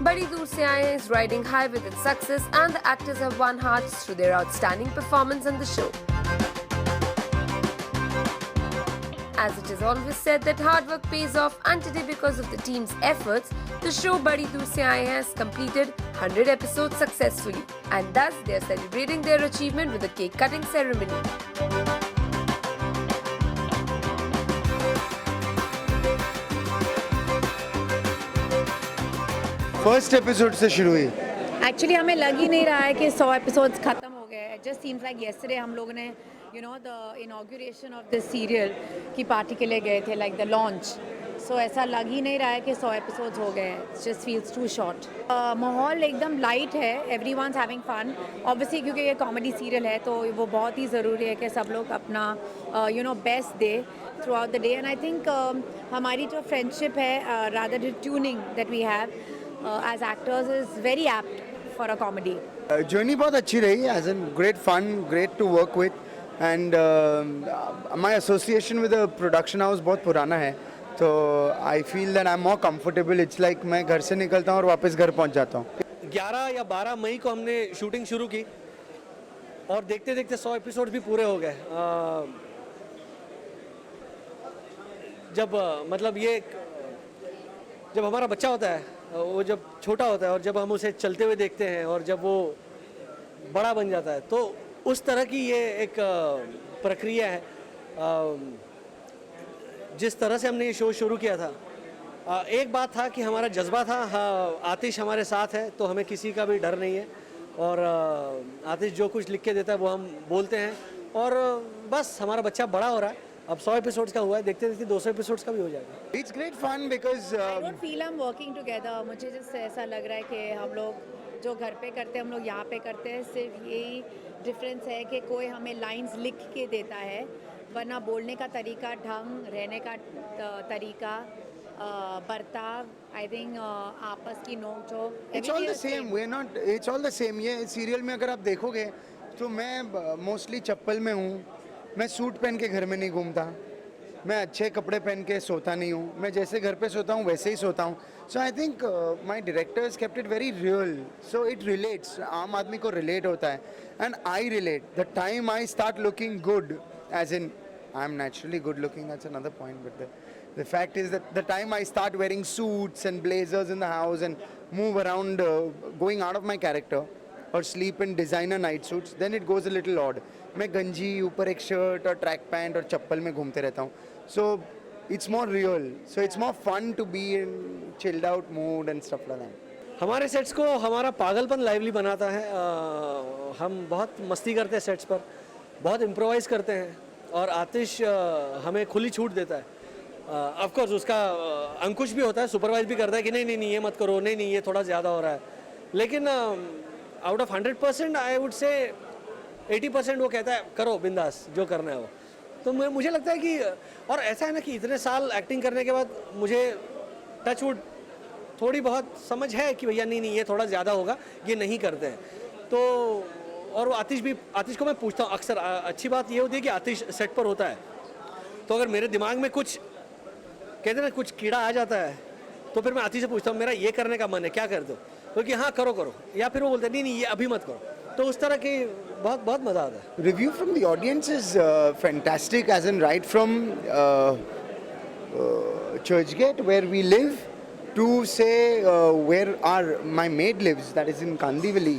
Badi Dur Se Aaye Hain is riding high with its success, and the actors have won hearts through their outstanding performance in the show. As it is always said that hard work pays off, and today, because of the team's efforts, the show Badi Dur Se Aaye Hain has completed 100 episodes successfully, and thus they are celebrating their achievement with a cake cutting ceremony. First episode से शुरू हुई। Actually हमें लग ही नहीं रहा है कि 100 episodes खत्म हो गए हैं। जस्ट सीम्स लाइक येस्टरडे हम लोगों ने the inauguration of this serial की पार्टी के लिए गए थे, लाइक द लॉन्च। सो ऐसा लग ही नहीं रहा है कि 100 एपिसोड्स हो गए हैं। Just feels too short. माहौल एकदम लाइट है, एवरीवनस हैविंग फन। ऑब्वियसली क्योंकि ये कॉमेडी सीरियल है तो वो बहुत ही ज़रूरी है कि सब लोग अपना बेस्ट दे throughout the day. And I think हमारी जो फ्रेंडशिप है, rather the tuning that we have as actors is very apt for a comedy. Journey बहुत अच्छी रही, as an great fun, great to work with, and my association with the production house बहुत पुराना है, तो I feel that I am more comfortable. It's like मैं घर से निकलता हूँ और वापस घर पहुँच जाता हूँ। 11 या 12 मई को हमने शूटिंग शुरू की और देखते देखते 100 एपिसोड भी पूरे हो गए। जब मतलब ये जब हमारा बच्चा होता है, वो जब छोटा होता है और जब हम उसे चलते हुए देखते हैं और जब वो बड़ा बन जाता है, तो उस तरह की ये एक प्रक्रिया है। जिस तरह से हमने ये शो शुरू किया था, एक बात था कि हमारा जज्बा था, आतिश हमारे साथ है तो हमें किसी का भी डर नहीं है, और आतिश जो कुछ लिख के देता है वो हम बोलते हैं, और बस हमारा बच्चा बड़ा हो रहा है। अब 100 एपिसोड्स का हुआ है, देखते देखते 200 एपिसोड्स का भी हो जाएगा। It's great fun because I don't feel I'm working together. मुझे जैसे ऐसा लग रहा है कि हम लोग जो घर पे करते हैं हम लोग यहाँ पे करते हैं। सिर्फ यही डिफरेंस है कि कोई हमें लाइंस लिख के देता है, वरना बोलने का तरीका, ढंग, रहने का तरीका, बर्ताव, आई थिंक आपस की नोक झोंक, it's all the same, we not, it's all the same. ये सीरियल में अगर आप देखोगे तो मैं मोस्टली चप्पल में हूँ, मैं सूट पहन के घर में नहीं घूमता, मैं अच्छे कपड़े पहन के सोता नहीं हूँ, मैं जैसे घर पे सोता हूँ वैसे ही सोता हूँ। So I think my directors kept it very real, so it relates, आम आदमी को रिलेट होता है, and I relate. The time I start looking good, as in I am naturally good looking, that's another point, but the fact is that the time I start wearing suits and blazers in the house and move around, going out of my character, or sleep in designer night suits, then it goes a little odd. मैं गंजी, ऊपर एक shirt और track pant और चप्पल में घूमते रहता हूँ, so it's more real, so it's more fun to be in chilled out mood and stuff like that. हमारे सेट्स को हमारा पागलपन लाइवली बनाता है। हम बहुत मस्ती करते हैं सेट्स पर, बहुत इम्प्रोवाइज़ करते हैं, और आतिश हमें खुली छूट देता है। ऑफ कोर्स उसका अंकुश भी होता है, सुपरवाइज भी करता है कि नहीं नहीं नहीं ये मत करो, नहीं नहीं ये थोड़ा ज़्यादा हो रहा है, लेकिन out of 100% I would say 80% वो कहता है करो बिंदास जो करना है वो। तो मुझे लगता है कि, और ऐसा है ना कि इतने साल एक्टिंग करने के बाद मुझे टच वुड थोड़ी बहुत समझ है कि भैया नहीं नहीं ये थोड़ा ज़्यादा होगा, ये नहीं करते हैं। तो और वो आतिश को मैं पूछता हूँ अक्सर। अच्छी बात ये होती है कि आतिश सेट पर होता है, तो अगर मेरे दिमाग में कुछ कहते हैं ना कुछ कीड़ा आ जाता है, तो फिर मैं आतिश से पूछता हूँ मेरा ये करने का मन है, क्या कर दो, क्योंकि हाँ करो करो, या फिर वो बोलते हैं नहीं नहीं ये अभी मत करो। तो उस तरह की बहुत बहुत मज़ा आता है। Review from the audience is fantastic, as in right from Churchgate where we live to say where my maid lives, that is in Kandivali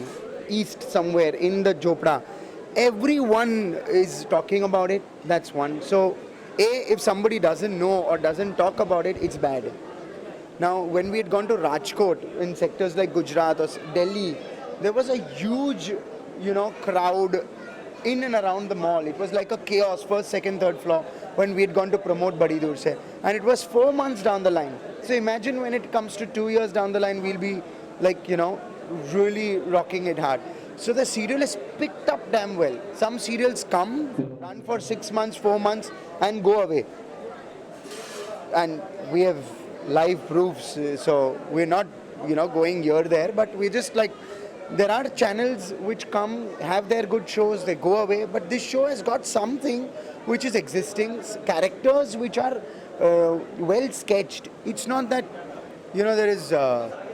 East somewhere in the Jopra. Everyone is talking about it. That's one. So if somebody doesn't know or doesn't talk about it, it's bad. Now when we had gone to Rajkot, in sectors like Gujarat or Delhi, there was a huge crowd in and around the mall. It was like a chaos, first, second, third floor, when we had gone to promote Badi Dur Se. And it was 4 months down the line. So imagine when it comes to 2 years down the line, we'll be like, really rocking it hard. So the serial is picked up damn well. Some serials come, run for 6 months, 4 months, and go away. And we have live proofs, so we're not, going here, there, but we're just like, there are channels which come, have their good shows, they go away, but this show has got something which is existing, characters which are well sketched. It's not that, there is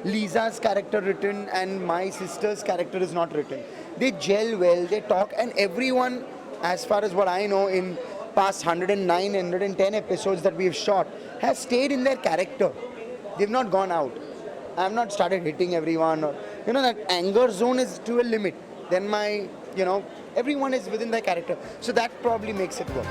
Lisa's character written and my sister's character is not written. They gel well, they talk, and everyone, as far as what I know, in past 109, 110 episodes that we've shot, has stayed in their character. They've not gone out. I've not started hitting everyone, or that anger zone is to a limit. Then everyone is within their character, so that probably makes it work.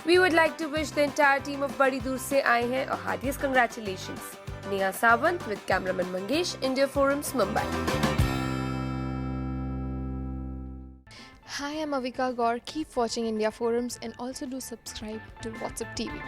We would like to wish the entire team of Badi Dur Se Aaye Hain a heartiest congratulations. Neha Sawant with cameraman Mangesh, India Forums, Mumbai. Hi, I'm Avika Gaur. Keep watching India Forums and also do subscribe to WhatsApp TV.